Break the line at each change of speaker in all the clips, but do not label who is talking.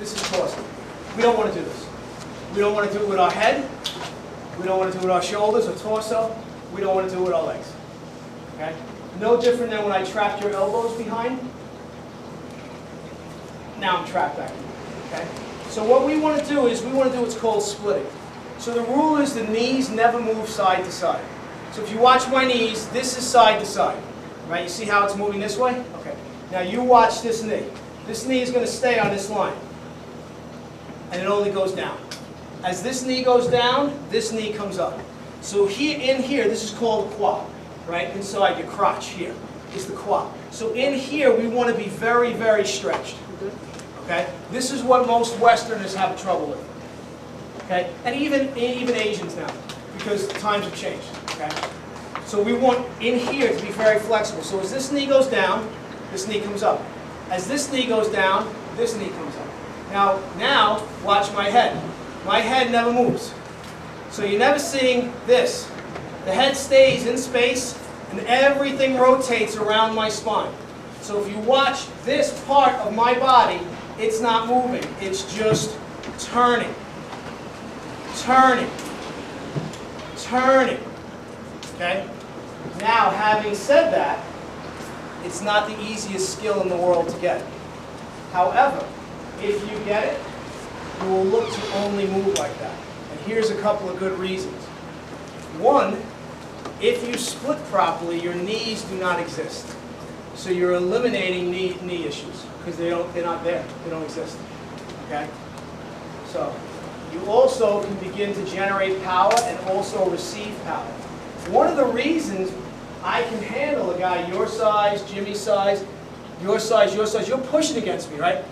This is torso. We don't want to do this. We don't want to do it with our head. We don't want to do it with our shoulders or torso. We don't want to do it with our legs. Okay? No different than when I trapped your elbows behind. Now I'm trapped back here. Okay? So what we want to do is we want to do what's called splitting. So the rule is the knees never move side to side. So if you watch my knees, this is side to side. Right? You see how it's moving this way? Okay. Now you watch this knee. This knee is going to stay on this line. And it only goes down. As this knee goes down, this knee comes up. So here, in here, this is called the quad. Right? Inside your crotch here is the quad. So in here, we want to be very, very stretched. Okay? This is what most Westerners have trouble with. Okay? And even Asians now, because times have changed. Okay? So we want in here to be very flexible. So as this knee goes down, this knee comes up. As this knee goes down, this knee comes up. Now watch my head. My head never moves. So you're never seeing this. The head stays in space and everything rotates around my spine. So if you watch this part of my body, it's not moving. It's just turning. Turning. Turning. Okay? Now, having said that, it's not the easiest skill in the world to get. However, if you get it, you will look to only move like that. And here's a couple of good reasons. One, if you split properly, your knees do not exist. So you're eliminating knee issues because they're not there. They don't exist. Okay? So you also can begin to generate power and also receive power. One of the reasons I can handle a guy your size, Jimmy's size, your size, you're pushing against me, right?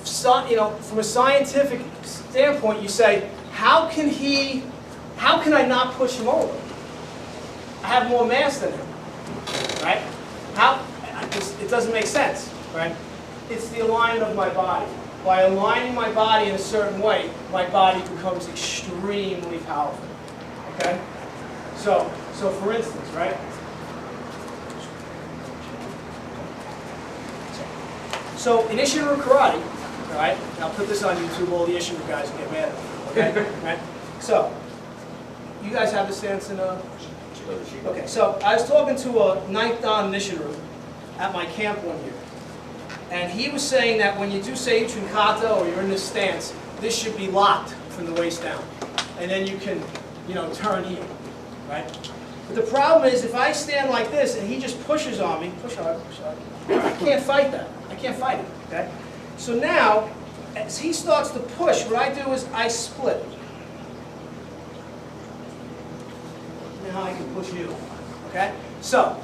So, you know, from a scientific standpoint, you say, how can I not push him over? I have more mass than him, right? It doesn't make sense, right? It's the alignment of my body. By aligning my body in a certain way, my body becomes extremely powerful, okay? So for instance, right? So in Ishinru Karate, all right, and I'll put this on YouTube, all the Ishinru guys will get mad at me, okay? Right? So, you guys have the stance in okay, so I was talking to a 9th Dan Nishinru at my camp one year. And he was saying that when you do Seichun Kata or you're in this stance, this should be locked from the waist down. And then you can, you know, turn here, right? But the problem is if I stand like this and he just pushes on me, push hard, I can't fight that. I can't fight it, okay? So now, as he starts to push, what I do is I split. Now I can push you, okay? So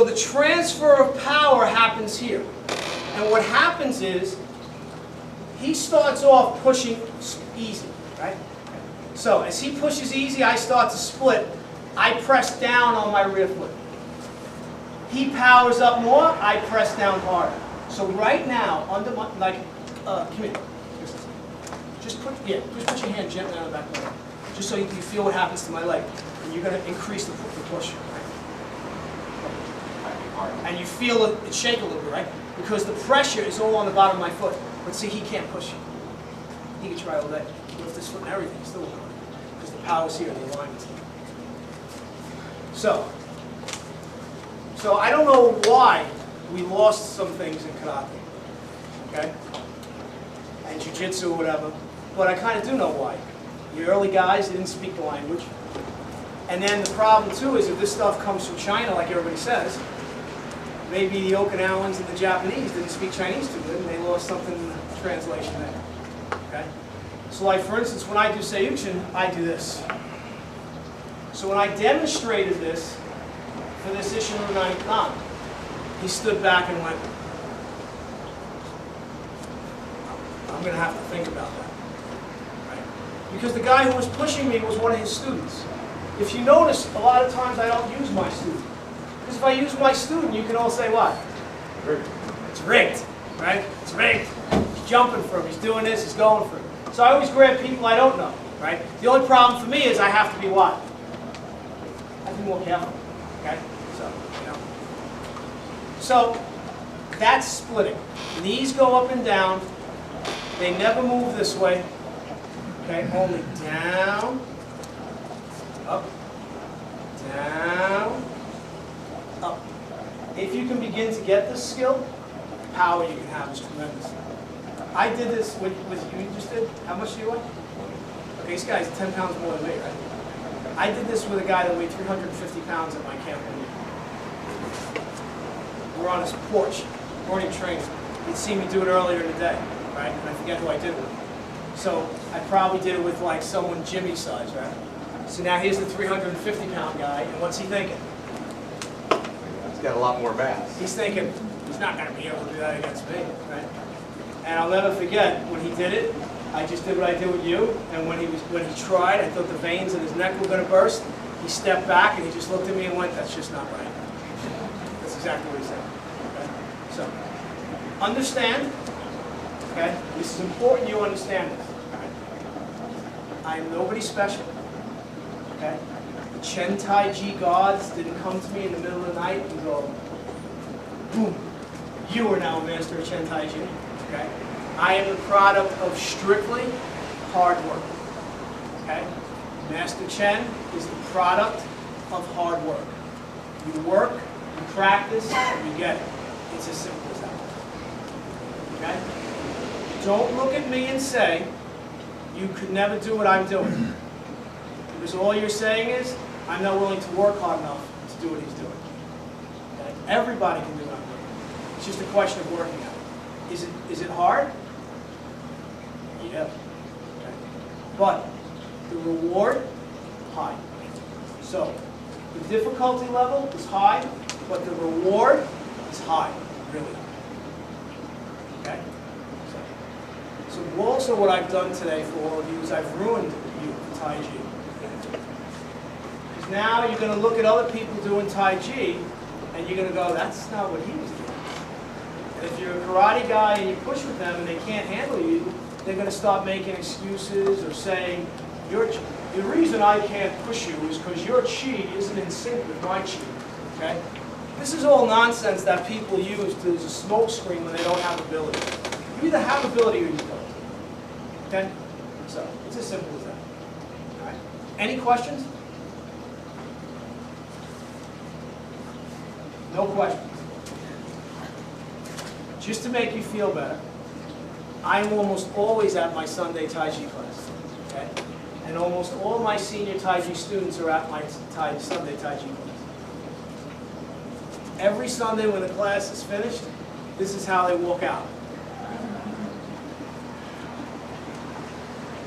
the transfer of power happens here. And what happens is, he starts off pushing easy, right? So as he pushes easy, I start to split. I press down on my rear foot. He powers up more, I press down harder. So right now, under my, like, come here. Just put your hand gently on the back of my leg. Just so you feel what happens to my leg. And you're going to increase the push. And you feel it shake a little bit, right? Because the pressure is all on the bottom of my foot. But see, he can't push you. He can try all day. Lift this foot and everything, still won't work. Because the power's here, the alignment's here. So I don't know why we lost some things in karate, okay? And jiu-jitsu or whatever. But I kind of do know why. The early guys didn't speak the language. And then the problem too is if this stuff comes from China, like everybody says, maybe the Okinawans and the Japanese didn't speak Chinese too good and they lost something in the translation there. Okay? So like for instance, when I do Seiuchin, I do this. So when I demonstrated this for this Ishinru 9th Dan, he stood back and went, I'm going to have to think about that. Right? Because the guy who was pushing me was one of his students. If you notice, a lot of times I don't use my student. Because if I use my student, you can all say what? Rigged. It's rigged, right? It's rigged. He's jumping for him. He's doing this. He's going for him. So I always grab people I don't know, right? The only problem for me is I have to be what? I have to be more careful, okay? So, you know. So that's splitting. Knees go up and down. They never move this way. Okay, only down, up, down, up. If you can begin to get this skill, the power you can have is tremendous. I did this with you just did. How much do you weigh? Okay, this guy's 10 pounds more than me, right? I did this with a guy that weighed 350 pounds at my camp. We're on his porch, morning training. You'd see me do it earlier in the day, right? And I forget who I did it with. So I probably did it with like someone Jimmy size, right? So now here's the 350-pound guy, and what's he thinking?
He's got a lot more mass.
He's thinking, he's not going to be able to do that against me, right? And I'll never forget, when he did it, I just did what I did with you, and when he tried, I thought the veins in his neck were going to burst. He stepped back, and he just looked at me and went, that's just not right. That's exactly what he said. Okay? So, understand, okay? This is important you understand this. Okay? I am nobody special. Okay? The Chen Taiji gods didn't come to me in the middle of the night and go, boom, you are now a master of Chen Taiji. Okay? I am the product of strictly hard work. Okay? Master Chen is the product of hard work. You work, you practice, you get it. It's as simple as that. Okay? Don't look at me and say, you could never do what I'm doing. Because all you're saying is, I'm not willing to work hard enough to do what he's doing. Okay? Everybody can do what I'm doing. It's just a question of working at it. Is it hard? Yeah. Okay. But the reward, high. So the difficulty level is high, but the reward is high, really. Okay? So also what I've done today for all of you is I've ruined you in Tai Chi. Because now you're going to look at other people doing Tai Chi, and you're going to go, that's not what he was doing. And if you're a karate guy and you push with them and they can't handle you, they're going to start making excuses or saying, the reason I can't push you is because your chi isn't in sync with my chi. Okay? This is all nonsense that people use as a smoke screen when they don't have ability. You either have ability or you don't. Okay? So, it's as simple as that. All right? Any questions? No questions. Just to make you feel better, I'm almost always at my Sunday Tai Chi class. Okay? And almost all my senior Tai Chi students are at my Sunday Tai Chi class. Every Sunday when the class is finished, this is how they walk out.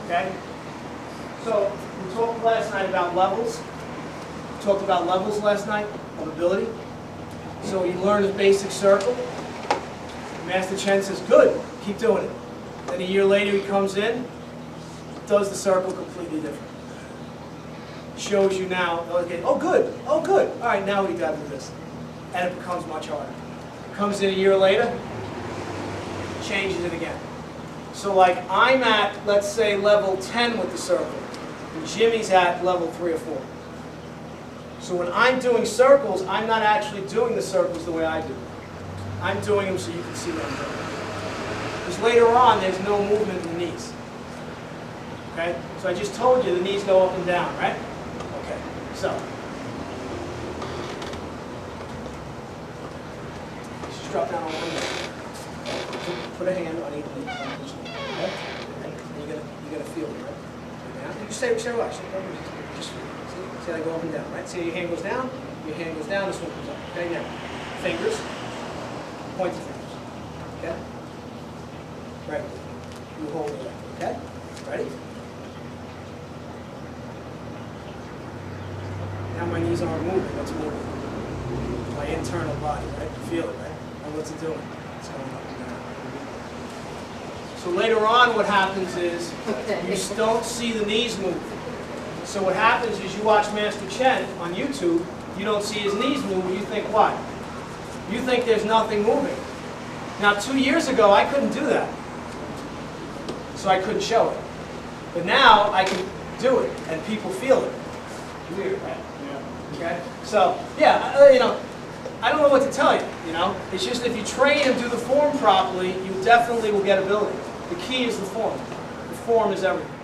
Okay? So, we talked last night about levels. We talked about levels last night of ability. So you learn the basic circle. Master Chen says, good, keep doing it. Then a year later he comes in, does the circle completely different. Shows you now, okay, oh good, all right, now we got to do this. And it becomes much harder. Comes in a year later, changes it again. So like I'm at, let's say, level 10 with the circle, and Jimmy's at level 3 or 4. So when I'm doing circles, I'm not actually doing the circles the way I do. I'm doing them so you can see what I'm doing. Because later on, there's no movement in the knees. Okay? So I just told you the knees go up and down, right? Okay. So. Just drop down on one knee. Put a hand on each knee. Okay? And you're gonna feel it, right? Down. You say relax. Just see I go up and down, right? See your hand goes down, this one comes up. Okay, now. Fingers. Pointy fingers. Okay? Right. You hold it up. Okay? Ready? Now my knees aren't moving. What's moving? My internal body, right? You feel it, right? And what's it doing? It's going up and down. So later on what happens is you don't see the knees move. So what happens is you watch Master Chen on YouTube, you don't see his knees move, you think what? You think there's nothing moving. Now 2 years ago I couldn't do that. So I couldn't show it. But now I can do it and people feel it. Weird, right? Yeah. Okay? So, yeah, you know, I don't know what to tell you, you know? It's just if you train and do the form properly, you definitely will get ability. The key is the form. The form is everything.